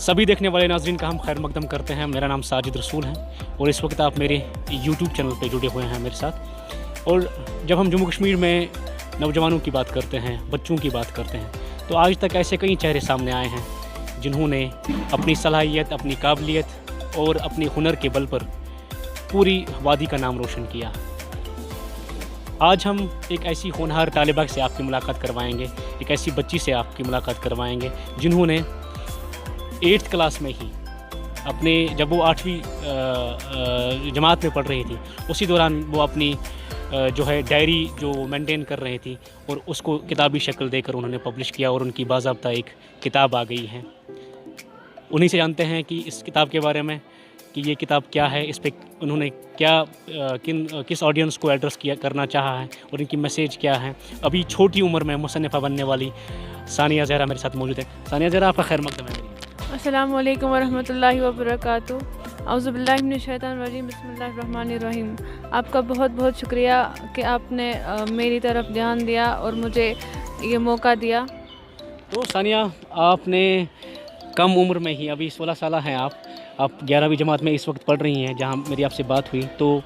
सभी देखने वाले नाज़रीन का हम खैर मकदम करते हैं। मेरा नाम साजिद रसूल है और इस वक्त आप मेरे यूट्यूब चैनल पे जुड़े हुए हैं मेरे साथ। और जब हम जम्मू कश्मीर में नौजवानों की बात करते हैं, बच्चों की बात करते हैं, तो आज तक ऐसे कई चेहरे सामने आए हैं जिन्होंने अपनी सलाहियत, अपनी काबिलियत और अपने हुनर के बल पर पूरी वादी का नाम रोशन किया। आज हम एक ऐसी होनहार तालिबा से आपकी मुलाकात करवाएंगे, एक ऐसी बच्ची से आपकी मुलाकात करवाएंगे जिन्होंने 8th क्लास में ही अपने, जब वो 8वीं जमात में पढ़ रही थी, उसी दौरान वो अपनी जो है डायरी जो मेंटेन कर रही थी और उसको किताबी शक्ल देकर उन्होंने पब्लिश किया और उनकी बाज़ाब्ता एक किताब आ गई है। उन्हीं से जानते हैं कि इस किताब के बारे में कि ये किताब क्या है, इस पे उन्होंने क्या किस ऑडियंस को एड्रेस करना चाहा है और इनकी मैसेज क्या है। अभी छोटी उम्र में मुसन्निफ़ा बनने वाली सानिया ज़हरा मेरे साथ मौजूद है। सानिया ज़हरा, आपका खैर मकदम है। अस्सलामु अलैकुम वरहमतुल्लाहि वबरकातुहू। औज़ु बिल्लाहि मिनश शैतानिर रजीम, बिस्मिल्लाहिर रहमानिर रहीम। आपका बहुत बहुत शुक्रिया कि आपने मेरी तरफ ध्यान दिया और मुझे ये मौका दिया। तो सानिया, आपने कम उम्र में ही, अभी 16 साल हैं आप 11वीं जमात में इस वक्त पढ़ रही हैं जहाँ मेरी आपसे बात हुई, तो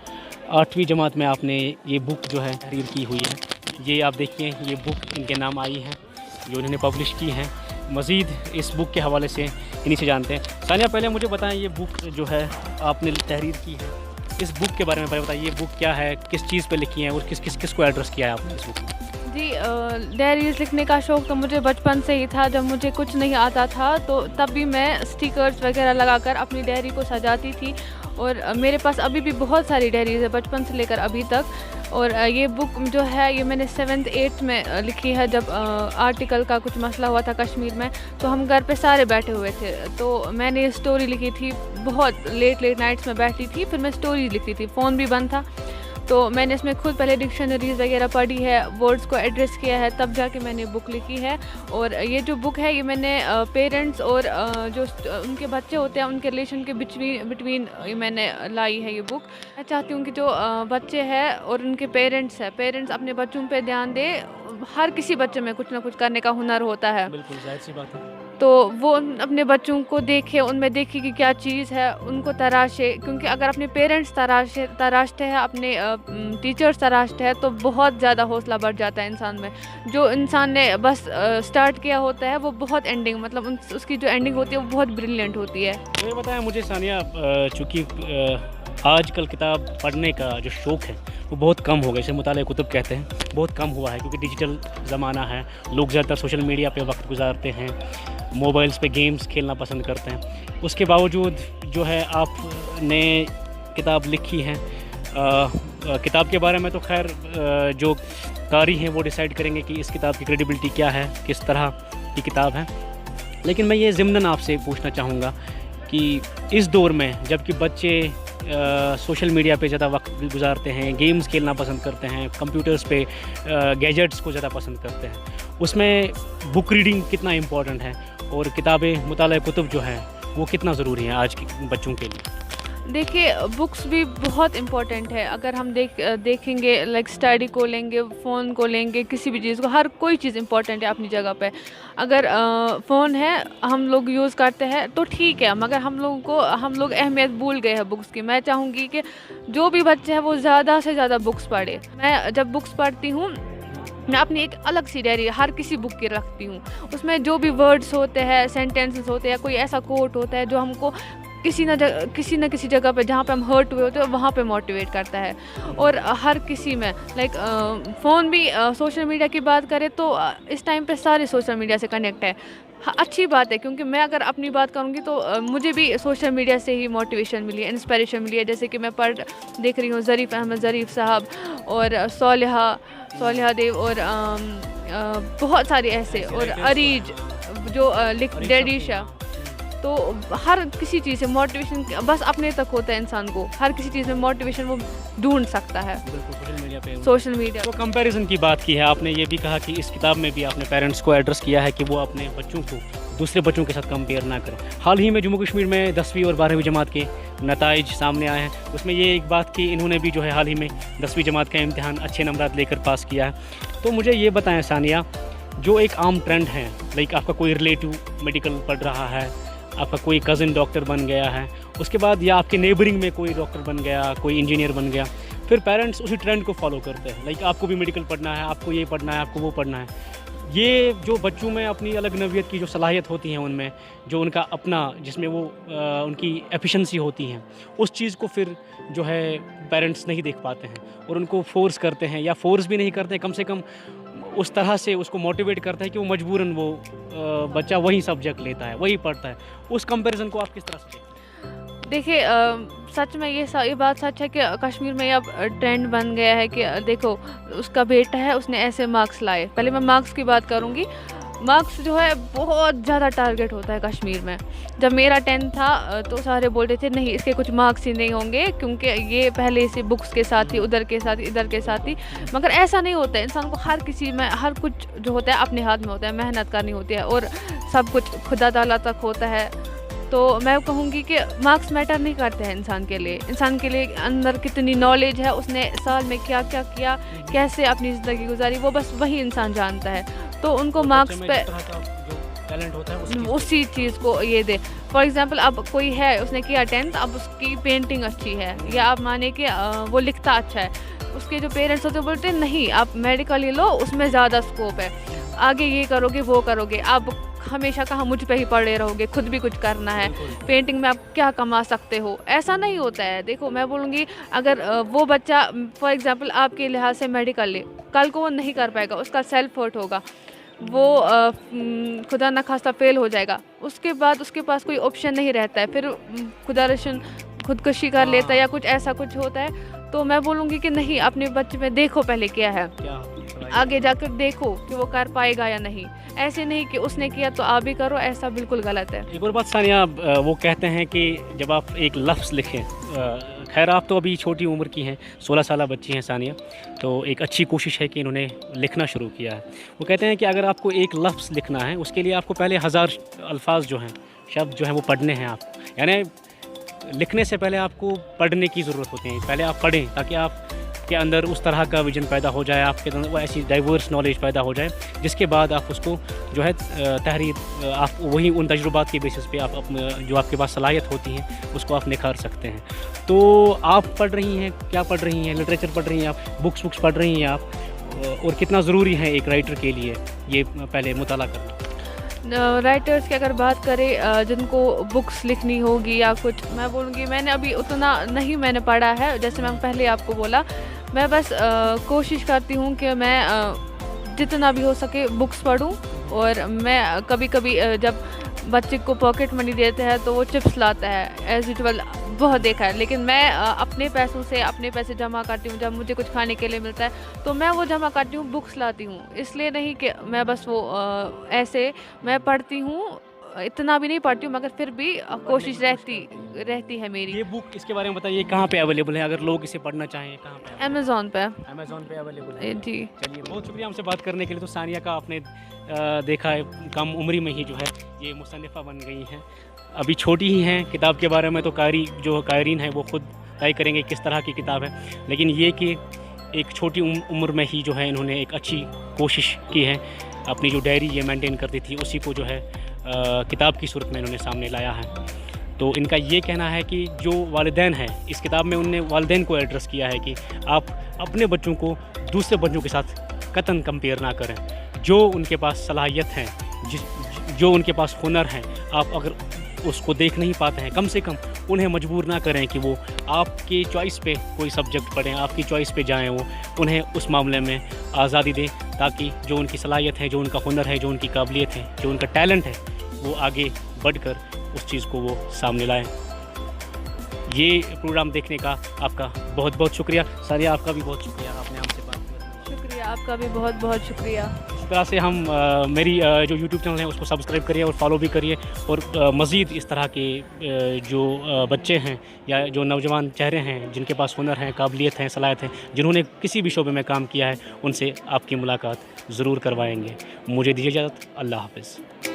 8वीं जमात में आपने ये बुक जो है तहरीर की हुई है। ये आप देखिए, ये बुक इनके नाम आई है जो इन्होंने पब्लिश की है। मज़ीद इस बुक के हवाले से इन्हीं से जानते हैं। सानिया, पहले मुझे बताएं, ये बुक जो है आपने तहरीर की है, इस बुक के बारे में पहले बताइए। ये बुक क्या है, किस चीज़ पे लिखी है और किस को एड्रेस किया है आपने इस बुक में? जी, डायरीज़ लिखने का शौक़ तो मुझे बचपन से ही था। जब मुझे कुछ नहीं आता था तो तब भी मैं स्टिकर्स वगैरह लगाकर अपनी डायरी को सजाती थी और मेरे पास अभी भी बहुत सारी डायरीज़ है बचपन से लेकर अभी तक। और ये बुक जो है ये मैंने 7th 8th में लिखी है। जब आर्टिकल का कुछ मसला हुआ था कश्मीर में, तो हम घर पे सारे बैठे हुए थे, तो मैंने ये स्टोरी लिखी थी। बहुत लेट नाइट्स में बैठती थी, फिर मैं स्टोरी लिखती थी, फ़ोन भी बंद था, तो मैंने इसमें खुद पहले डिक्शनरीज़ वगैरह पढ़ी है, वर्ड्स को एड्रेस किया है, तब जाके मैंने बुक लिखी है। और ये जो बुक है ये मैंने पेरेंट्स और जो उनके बच्चे होते हैं उनके रिलेशन के बिटवीन मैंने लाई है ये बुक। मैं चाहती हूँ कि जो बच्चे हैं और उनके पेरेंट्स हैं, पेरेंट्स अपने बच्चों पे ध्यान दें। हर किसी बच्चे में कुछ ना कुछ करने का हुनर होता है, बिल्कुल जाहिर सी बात है। तो वो अपने बच्चों को देखे, उनमें देखे कि क्या चीज़ है, उनको तराशे। क्योंकि अगर अपने पेरेंट्स तराशते हैं, अपने टीचर्स तराशते हैं, तो बहुत ज़्यादा हौसला बढ़ जाता है इंसान में। जो इंसान ने बस स्टार्ट किया होता है वो बहुत एंडिंग, मतलब उसकी जो एंडिंग होती है वो बहुत ब्रिलियंट होती है। तो ये बताएं मुझे सानिया, चूँकि आजकल किताब पढ़ने का जो शौक़ है वो बहुत कम हो गया, इसे मुताले कुतुब कहते हैं, बहुत कम हुआ है क्योंकि डिजिटल ज़माना है। लोग ज़्यादातर सोशल मीडिया पे वक्त गुजारते हैं, मोबाइल्स पे गेम्स खेलना पसंद करते हैं। उसके बावजूद जो है आपने किताब लिखी है। किताब के बारे में तो खैर जो कारी हैं वो डिसाइड करेंगे कि इस किताब की क्रेडिबिलिटी क्या है, किस तरह की किताब है। लेकिन मैं ये ज़िम्नन आपसे पूछना चाहूँगा कि इस दौर में जबकि बच्चे सोशल मीडिया पे ज़्यादा वक्त गुजारते हैं, गेम्स खेलना पसंद करते हैं, कंप्यूटर्स पे गैजेट्स को ज़्यादा पसंद करते हैं, उसमें बुक रीडिंग कितना इम्पोर्टेंट है और किताबें, मुताले कुतुब जो है वो कितना ज़रूरी है आज के बच्चों के लिए? देखिए, बुक्स भी बहुत इम्पोर्टेंट है। अगर हम देखेंगे लाइक स्टडी को लेंगे, फ़ोन को लेंगे, किसी भी चीज़ को, हर कोई चीज़ इम्पोर्टेंट है अपनी जगह पे। अगर फ़ोन है हम लोग यूज़ करते हैं तो ठीक है, मगर हम लोग अहमियत भूल गए हैं बुक्स की। मैं चाहूँगी कि जो भी बच्चे हैं वो ज़्यादा से ज़्यादा बुक्स पढ़े। मैं जब बुक्स पढ़ती हूँ, मैं अपनी एक अलग सी डायरी हर किसी बुक की रखती हूँ। उसमें जो भी वर्ड्स होते हैं, सेंटेंसेस होते हैं, कोई ऐसा कोट होता है जो हमको किसी न किसी जगह पे जहाँ पे हम हर्ट हुए होते हैं वहाँ पे मोटिवेट करता है। और हर किसी में लाइक फ़ोन भी, सोशल मीडिया की बात करें तो इस टाइम पे सारे सोशल मीडिया से कनेक्ट है। अच्छी बात है, क्योंकि मैं अगर अपनी बात करूँगी तो मुझे भी सोशल मीडिया से ही मोटिवेशन मिली है, इंस्पिरेशन मिली है। जैसे कि मैं देख रही हूँ ज़रीफ़ अहमद ज़रीफ़ साहब और सोलिहा देव और बहुत सारे ऐसे, और अरीज जो डेडिशा। तो हर किसी चीज़ से मोटिवेशन बस अपने तक होता है इंसान को, हर किसी चीज़ में मोटिवेशन वो ढूंढ सकता है सोशल मीडिया। तो कंपैरिजन की बात की है आपने, ये भी कहा कि इस किताब में भी आपने पेरेंट्स को एड्रेस किया है कि वो अपने बच्चों को दूसरे बच्चों के साथ कंपेयर ना करें। हाल ही में जम्मू कश्मीर में 10वीं और 12वीं जमात के नताइज सामने आए हैं, उसमें ये एक बात कि इन्होंने भी जो है हाल ही में 10वीं जमात का इम्तिहान अच्छे नंबरात लेकर पास किया है। तो मुझे ये बताएं सानिया, जो एक आम ट्रेंड है, लाइक आपका कोई रिलेटिव मेडिकल पढ़ रहा है, आपका कोई कज़न डॉक्टर बन गया है, उसके बाद या आपके नेबरिंग में कोई डॉक्टर बन गया, कोई इंजीनियर बन गया, फिर पेरेंट्स उसी ट्रेंड को फॉलो करते हैं। लाइक आपको भी मेडिकल पढ़ना है, आपको ये पढ़ना है, आपको वो पढ़ना है। ये जो बच्चों में अपनी अलग नौइयत की जो सलाहियत होती हैं उनमें, जो उनका अपना जिसमें वो उनकी एफिशिएंसी होती हैं, उस चीज़ को फिर जो है पेरेंट्स नहीं देख पाते हैं और उनको फोर्स करते हैं, या फोर्स भी नहीं करते, कम से कम उस तरह से उसको मोटिवेट करता है कि वो मजबूरन वो बच्चा वही सब्जेक्ट लेता है, वही पढ़ता है। उस कंपैरिजन को आप किस तरह से देखते हैं? देखिए सच में ये बात सच है कि कश्मीर में अब ट्रेंड बन गया है कि देखो उसका बेटा है, उसने ऐसे मार्क्स लाए। पहले मैं मार्क्स की बात करूँगी। मार्क्स जो है बहुत ज़्यादा टारगेट होता है कश्मीर में। जब मेरा 10th था तो सारे बोलते थे नहीं इसके कुछ मार्क्स ही नहीं होंगे, क्योंकि ये पहले से बुक्स के साथ ही, उधर के साथ ही, इधर के साथ ही। मगर ऐसा नहीं होता है। इंसान को हर किसी में हर कुछ जो होता है अपने हाथ में होता है, मेहनत करनी होती है और सब कुछ खुदा ताला तक होता है। तो मैं कहूँगी कि मार्क्स मैटर नहीं करते हैं इंसान के लिए। इंसान के लिए अंदर कितनी नॉलेज है, उसने साल में क्या क्या किया, कैसे अपनी ज़िंदगी गुजारी, वो बस वही इंसान जानता है। तो उनको मार्क्स पे टैलेंट होता है उसी चीज़ को ये दे। फॉर एग्जांपल अब कोई है, उसने किया 10th, अब उसकी पेंटिंग अच्छी है, या आप माने कि वो लिखता अच्छा है, उसके जो पेरेंट्स होते हैं बोलते हैं नहीं आप मेडिकल ले लो, उसमें ज़्यादा स्कोप है, आगे ये करोगे वो करोगे, आप हमेशा कहाँ मुझ पे ही पड़े रहोगे, खुद भी कुछ करना है, पेंटिंग में आप क्या कमा सकते हो। ऐसा नहीं होता है। देखो मैं बोलूँगी अगर वो बच्चा फॉर एग्जांपल आपके लिहाज से मेडिकल ले, कल को वो नहीं कर पाएगा, उसका सेल्फ हर्ट होगा, वो खुदा न खास्ता फेल हो जाएगा, उसके बाद उसके पास कोई ऑप्शन नहीं रहता है, फिर खुदा रशन खुदकुशी कर लेता है या कुछ ऐसा कुछ होता है। तो मैं बोलूँगी कि नहीं, अपने बच्चे में देखो पहले क्या है, आगे जाकर देखो कि वो कर पाएगा या नहीं। ऐसे नहीं कि उसने किया तो आप भी करो, ऐसा बिल्कुल गलत है। एक और बात सानिया, वो कहते हैं कि जब आप एक लफ्ज़ लिखें, खैर आप तो अभी छोटी उम्र की हैं, 16 साल बच्ची हैं सानिया, तो एक अच्छी कोशिश है कि इन्होंने लिखना शुरू किया है। वो कहते हैं कि अगर आपको एक लफ्ज़ लिखना है, उसके लिए आपको पहले 1000 अल्फाज जो हैं, शब्द जो हैं वो पढ़ने हैं आप, यानी लिखने से पहले आपको पढ़ने की ज़रूरत होती है। पहले आप पढ़ें ताकि आपके अंदर उस तरह का विजन पैदा हो जाए, आपके अंदर वो ऐसी डाइवर्स नॉलेज पैदा हो जाए, जिसके बाद आप उसको जो है तहरीर, आप वही उन तजुर्बात के बेसिस पे आप जो आपके पास सलाहियत होती हैं उसको आप निखार सकते हैं। तो आप पढ़ रही हैं, क्या पढ़ रही हैं? लिटरेचर पढ़ रही हैं आप, बुक्स पढ़ रही हैं आप, और कितना ज़रूरी है एक राइटर के लिए ये पहले मुताला करना? राइटर्स की अगर बात करें जिनको बुक्स लिखनी होगी या कुछ, मैं बोलूँगी मैंने अभी उतना नहीं मैंने पढ़ा है, जैसे मैं पहले आपको बोला, मैं बस कोशिश करती हूँ कि मैं जितना भी हो सके बुक्स पढूं। और मैं कभी कभी जब बच्चे को पॉकेट मनी देते हैं तो वो चिप्स लाता है, एज यूजुअल बहुत देखा है, लेकिन मैं अपने पैसों से अपने पैसे जमा करती हूँ। जब मुझे कुछ खाने के लिए मिलता है तो मैं वो जमा करती हूँ, बुक्स लाती हूँ। इसलिए नहीं कि मैं बस वो ऐसे मैं पढ़ती हूँ, इतना भी नहीं पढ़ती हूँ, मगर फिर भी कोशिश रहती है मेरी। ये बुक, इसके बारे में बताइए, कहाँ पे अवेलेबल है? अगर लोग इसे पढ़ना चाहें कहाँ पे? अमेज़ॉन पे। अमेज़ॉन पे अवेलेबल है जी। चलिए, बहुत शुक्रिया हमसे बात करने के लिए। तो सानिया का आपने देखा है, कम उम्र में ही जो है ये मुसन्निफ़ा बन गई हैं। अभी छोटी ही हैं, किताब के बारे में तो कायरीन है वो खुद तय करेंगे किस तरह की किताब है, लेकिन ये कि एक छोटी उम्र में ही जो है इन्होंने एक अच्छी कोशिश की है। अपनी जो डायरी ये मेंटेन करती थी उसी को जो है किताब की सूरत में इन्होंने सामने लाया है। तो इनका ये कहना है कि जो वालिदैन हैं, इस किताब में उनने वालिदैन को एड्रेस किया है कि आप अपने बच्चों को दूसरे बच्चों के साथ कतन कंपेयर ना करें। जो उनके पास सलाहियत हैं, जो उनके पास हुनर हैं, आप अगर उसको देख नहीं पाते हैं, कम से कम उन्हें मजबूर ना करें कि वो आपकी चॉइस पे कोई सब्जेक्ट पढ़ें, आपकी चॉइस पे जाएं। वो उन्हें उस मामले में आज़ादी दें ताकि जो उनकी सलाहियत है, जो उनका हुनर है, जो उनकी काबिलियत है, जो उनका टैलेंट है, वो आगे बढ़कर उस चीज़ को वो सामने लाएं। ये प्रोग्राम देखने का आपका बहुत बहुत शुक्रिया। सानिया, आपका भी बहुत शुक्रिया, आपने हमसे बात की। शुक्रिया, आपका भी बहुत बहुत शुक्रिया। इस तरह से हम मेरी जो यूट्यूब चैनल है उसको सब्सक्राइब करिए और फॉलो भी करिए, और मज़ीद इस तरह के जो बच्चे हैं या जो नौजवान चेहरे हैं जिनके पास हुनर हैं, काबिलियत हैं, सलाहियत हैं, जिन्होंने किसी भी शोबे में काम किया है, उनसे आपकी मुलाकात ज़रूर करवाएंगे। मुझे दीजिए इजाज़त। अल्लाह हाफ़िज़।